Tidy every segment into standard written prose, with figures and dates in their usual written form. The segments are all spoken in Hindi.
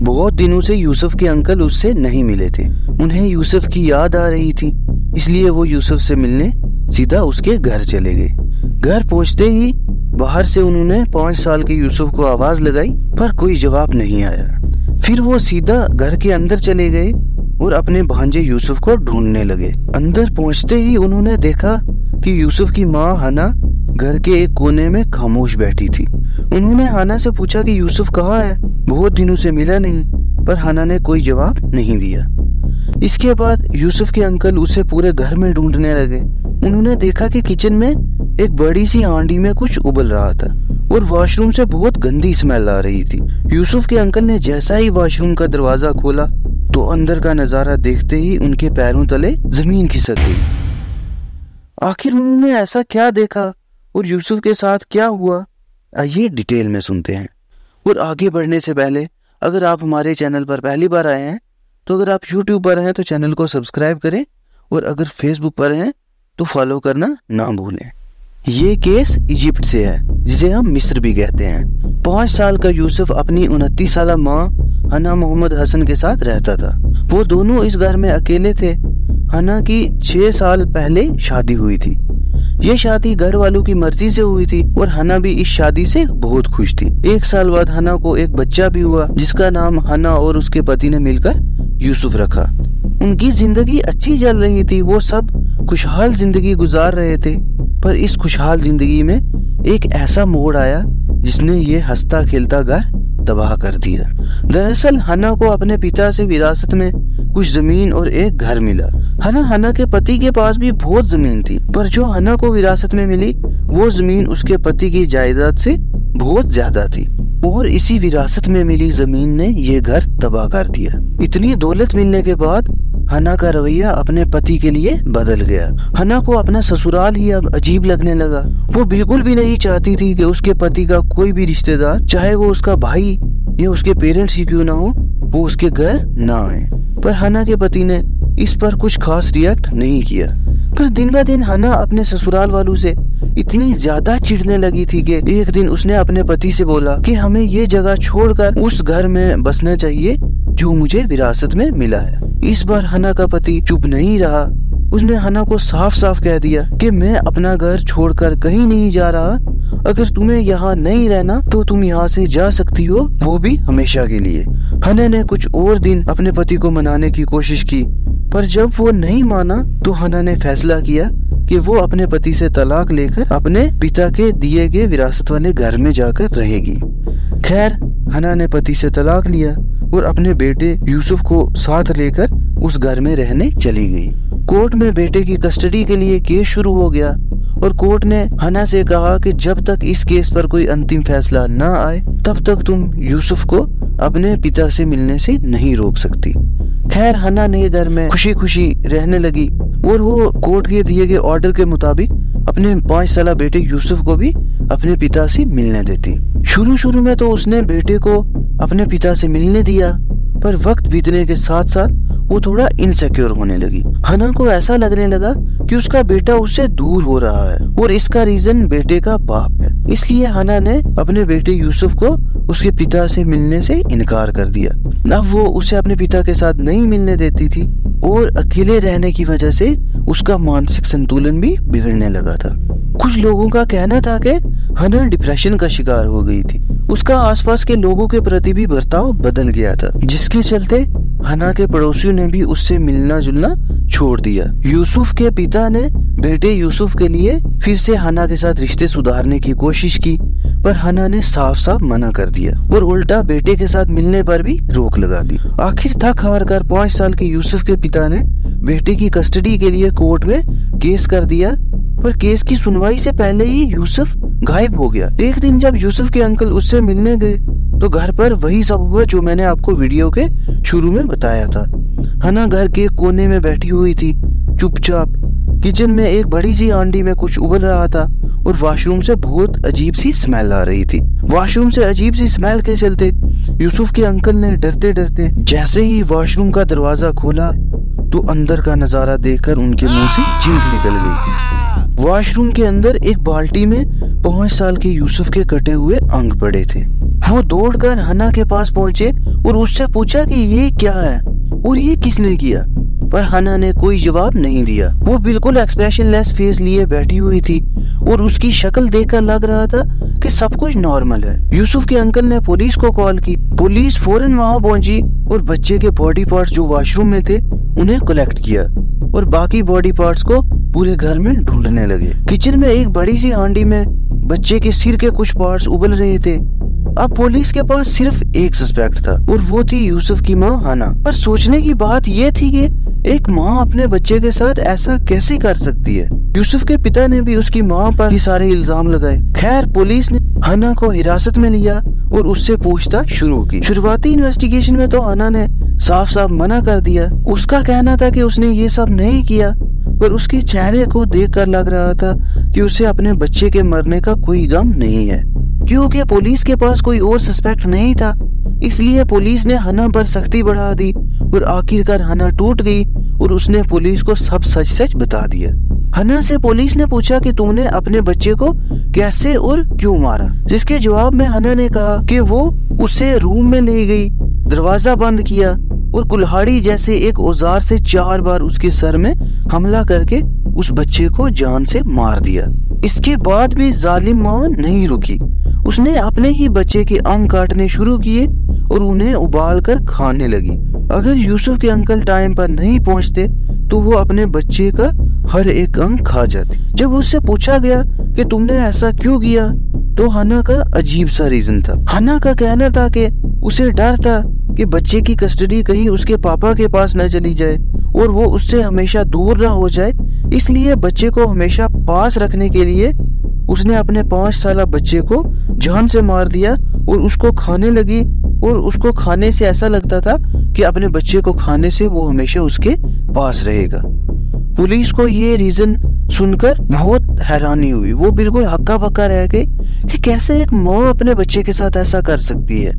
बहुत दिनों से यूसुफ के अंकल उससे नहीं मिले थे। उन्हें यूसुफ की याद आ रही थी, इसलिए वो यूसुफ से मिलने सीधा उसके घर चले गए। घर पहुंचते ही बाहर से उन्होंने 5 साल के यूसुफ को आवाज लगाई, पर कोई जवाब नहीं आया। फिर वो सीधा घर के अंदर चले गए और अपने भांजे यूसुफ को ढूंढने लगे। अंदर पहुंचते ही उन्होंने देखा कि यूसुफ की माँ हना घर के एक कोने में खामोश बैठी थी। उन्होंने हना से पूछा कि यूसुफ कहाँ है, बहुत दिनों से मिला नहीं, पर हना ने कोई जवाब नहीं दिया। इसके बाद यूसुफ के अंकल उसे पूरे घर में ढूंढने लगे। उन्होंने देखा कि किचन में एक बड़ी सी हांडी में कुछ उबल रहा था और वॉशरूम से बहुत गंदी स्मेल आ रही थी। यूसुफ के अंकल ने जैसा ही वॉशरूम का दरवाजा खोला तो अंदर का नजारा देखते ही उनके पैरों तले जमीन खिसक गई। आखिर उन्होंने ऐसा क्या देखा और यूसुफ के साथ क्या हुआ, आइए डिटेल में सुनते हैं। और आगे बढ़ने से पहले अगर आप हमारे चैनल पर पहली बार आए हैं तो अगर आप यूट्यूब पर हैं तो चैनल को सब्सक्राइब करें, और अगर फेसबुक पर हैं तो फॉलो करना ना भूलें। ये केस इजिप्ट से है, जिसे हम मिस्र भी कहते हैं। 5 साल का यूसुफ अपनी 29 साल माँ हना मोहम्मद हसन के साथ रहता था। वो दोनों इस घर में अकेले थे। हना की 6 साल पहले शादी हुई थी। ये शादी घर वालों की मर्जी से हुई थी और हना भी इस शादी से बहुत खुश थी। 1 साल बाद हना को एक बच्चा भी हुआ, जिसका नाम हना और उसके पति ने मिलकर यूसुफ रखा। उनकी जिंदगी अच्छी चल रही थी, वो सब खुशहाल जिंदगी गुजार रहे थे। पर इस खुशहाल जिंदगी में एक ऐसा मोड़ आया जिसने ये हंसता खेलता घर तबाह कर दिया। दरअसल हना को अपने पिता से विरासत में कुछ जमीन और एक घर मिला। हना के पति के पास भी बहुत जमीन थी, पर जो हना को विरासत में मिली वो जमीन उसके पति की जायदाद से बहुत ज्यादा थी, और इसी विरासत में मिली जमीन ने ये घर तबाह कर दिया। इतनी दौलत मिलने के बाद हना का रवैया अपने पति के लिए बदल गया। हना को अपना ससुराल ही अब अजीब लगने लगा। वो बिल्कुल भी नहीं चाहती थी कि उसके पति का कोई भी रिश्तेदार, चाहे वो उसका भाई या उसके पेरेंट्स ही क्यों ना हो, वो उसके घर ना आए। पर हना के पति ने इस पर कुछ खास रिएक्ट नहीं किया। पर दिन ब दिन हना अपने ससुराल वालों से इतनी ज्यादा चिढ़ने लगी थी कि एक दिन उसने अपने पति से बोला कि हमें ये जगह छोड़कर उस घर में बसना चाहिए जो मुझे विरासत में मिला है। इस बार हना का पति चुप नहीं रहा। उसने हना को साफ साफ कह दिया कि मैं अपना घर छोड़कर कहीं नहीं जा रहा। अगर तुम्हें यहाँ नहीं रहना तो तुम यहाँ से जा सकती हो, वो भी हमेशा के लिए। हना ने कुछ और दिन अपने पति को मनाने की कोशिश की, पर जब वो नहीं माना तो हना ने फैसला किया कि वो अपने पति से तलाक लेकर अपने पिता के दिए गए विरासत वाले घर में जाकर रहेगी। खैर, हना ने पति से तलाक लिया और अपने बेटे यूसुफ को साथ लेकर उस घर में रहने चली गई। कोर्ट में बेटे की कस्टडी के लिए केस शुरू हो गया और कोर्ट ने हना से कहा कि जब तक इस केस पर कोई अंतिम फैसला न आए तब तक तुम यूसुफ को अपने पिता से मिलने से नहीं रोक सकती। खैर, हना नए घर में खुशी खुशी रहने लगी और वो कोर्ट के दिए गए ऑर्डर के मुताबिक अपने 5 साल बेटे यूसुफ को भी अपने पिता से मिलने देती। शुरू में तो उसने बेटे को अपने पिता से मिलने दिया, पर वक्त बीतने के साथ साथ वो थोड़ा इनसिक्योर होने लगी। हना को ऐसा लगने लगा कि उसका बेटा उससे दूर हो रहा है और इसका रीजन बेटे का बाप है। इसलिए हना ने अपने बेटे यूसुफ को उसके पिता से मिलने से इनकार कर दिया। अब वो उसे अपने पिता के साथ नहीं मिलने देती थी और अकेले रहने की वजह से उसका मानसिक संतुलन भी बिगड़ने लगा था। कुछ लोगों का कहना था कि हना डिप्रेशन का शिकार हो गई थी। उसका आसपास के लोगों के प्रति भी बर्ताव बदल गया था, जिसके चलते हना के पड़ोसियों ने भी उससे मिलना जुलना छोड़ दिया। यूसुफ के पिता ने बेटे यूसुफ के लिए फिर से हना के साथ रिश्ते सुधारने की कोशिश की, पर हना ने साफ साफ मना कर दिया और उल्टा बेटे के साथ मिलने पर भी रोक लगा दी। आखिर थक हार कर 5 साल के यूसुफ के पिता ने बेटे की कस्टडी के लिए कोर्ट में केस कर दिया, पर केस की सुनवाई से पहले ही यूसुफ गायब हो गया। एक दिन जब यूसुफ के अंकल उससे मिलने गए तो घर पर वही सब हुआ जो मैंने आपको वीडियो के शुरू में बताया था। हना घर के कोने में बैठी हुई थी चुपचाप। किचन में एक बड़ी सी हांडी में कुछ उबल रहा था और वॉशरूम से बहुत अजीब सी स्मेल आ रही थी। वॉशरूम से अजीब सी स्मेल के चलते यूसुफ के अंकल ने डरते डरते जैसे ही वॉशरूम का दरवाजा खोला तो अंदर का नजारा देखकर उनके मुंह से चीख निकल गई। वॉशरूम के अंदर एक बाल्टी में 5 साल के यूसुफ के कटे हुए अंग पड़े थे। वो दौड़कर हना के पास पहुंचे और उससे पूछा कि ये क्या है और ये किसने किया, पर हना ने कोई जवाब नहीं दिया। वो बिल्कुल एक्सप्रेशनलेस फेस लिए बैठी हुई थी और उसकी शक्ल देखकर लग रहा था कि सब कुछ नॉर्मल है। यूसुफ के अंकल ने पुलिस को कॉल की। पुलिस फौरन वहां पहुंची और बच्चे के बॉडी पार्ट्स जो वॉशरूम में थे उन्हें कलेक्ट किया और बाकी बॉडी पार्ट्स को पूरे घर में ढूंढने लगे। किचन में एक बड़ी सी हांडी में बच्चे के सिर के कुछ पार्ट्स उबल रहे थे। अब पुलिस के पास सिर्फ एक सस्पेक्ट था और वो थी यूसुफ की माँ हना। पर सोचने की बात ये थी कि एक माँ अपने बच्चे के साथ ऐसा कैसे कर सकती है। यूसुफ के पिता ने भी उसकी माँ पर सारे इल्जाम लगाए। खैर पुलिस ने हना को हिरासत में लिया और उससे पूछताछ शुरू की। शुरुआती इन्वेस्टिगेशन में तो हना ने साफ साफ मना कर दिया। उसका कहना था कि उसने ये सब नहीं किया, पर उसके चेहरे को देखकर लग रहा था कि उसे अपने बच्चे के मरने का कोई गम नहीं है। क्योंकि पुलिस के पास कोई और सस्पेक्ट नहीं था, इसलिए पुलिस ने हना पर सख्ती बढ़ा दी और आखिरकार हना टूट गई और उसने पुलिस को सब सच सच बता दिया। हना से पुलिस ने पूछा कि तुमने अपने बच्चे को कैसे और क्यों मारा, जिसके जवाब में हना ने कहा कि वो उसे रूम में ले गई, दरवाजा बंद किया और कुल्हाड़ी जैसे एक औजार से 4 बार उसके सर में हमला करके उस बच्चे को जान से मार दिया। इसके बाद भी जालिम माँ नहीं रुकी। उसने अपने ही बच्चे के अंग काटने शुरू किए और उन्हें उबाल कर खाने लगी। अगर यूसुफ के अंकल टाइम पर नहीं पहुंचते तो वो अपने बच्चे का हर एक अंग खा जाते। जब उससे पूछा गया कि तुमने ऐसा क्यों किया, तो हना का अजीब सा रीजन था। हना का कहना था कि उसे डर था कि बच्चे की कस्टडी कहीं उसके पापा के पास न चली जाए और वो उससे हमेशा दूर न हो जाए, इसलिए बच्चे को हमेशा पास रखने के लिए उसने अपने 5 साला बच्चे को जान से मार दिया और उसको खाने लगी। और उसको खाने से ऐसा लगता था कि अपने बच्चे को खाने से वो हमेशा उसके पास रहेगा। पुलिस को ये रीजन सुनकर बहुत हैरानी हुई। वो बिल्कुल हक्का बक्का रह गए कि कैसे एक माँ अपने बच्चे के साथ ऐसा कर सकती है।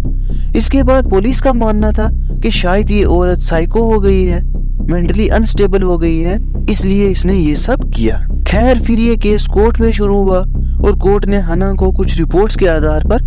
इसके बाद पुलिस का मानना था कि शायद ये औरत साइको हो गई है, मेंटली अनस्टेबल हो गई है, इसलिए इसने ये सब किया। खैर फिर ये केस कोर्ट में शुरू हुआ और कोर्ट ने हना को कुछ रिपोर्ट्स के आधार पर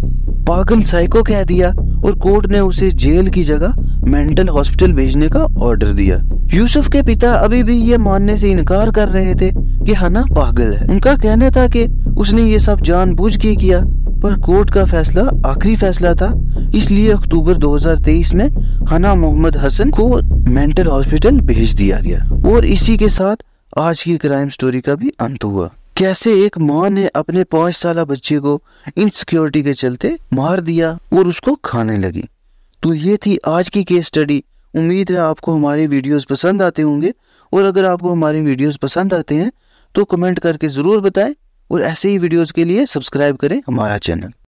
पागल साइको कह दिया और कोर्ट ने उसे जेल की जगह मेंटल हॉस्पिटल भेजने का ऑर्डर दिया। यूसुफ के पिता अभी भी ये मानने से इनकार कर रहे थे कि हना पागल है। उनका कहना था कि उसने ये सब जानबूझ के किया, पर कोर्ट का फैसला आखिरी फैसला था, इसलिए अक्टूबर 2023 में हना मोहम्मद हसन को मेंटल हॉस्पिटल भेज दिया गया। और इसी के साथ आज की क्राइम स्टोरी का भी अंत हुआ। कैसे एक माँ ने अपने 5 साला बच्चे को इनसिक्योरिटी के चलते मार दिया और उसको खाने लगी। तो ये थी आज की केस स्टडी। उम्मीद है आपको हमारे वीडियोस पसंद आते होंगे, और अगर आपको हमारे वीडियोस पसंद आते हैं तो कमेंट करके ज़रूर बताएं और ऐसे ही वीडियोस के लिए सब्सक्राइब करें हमारा चैनल।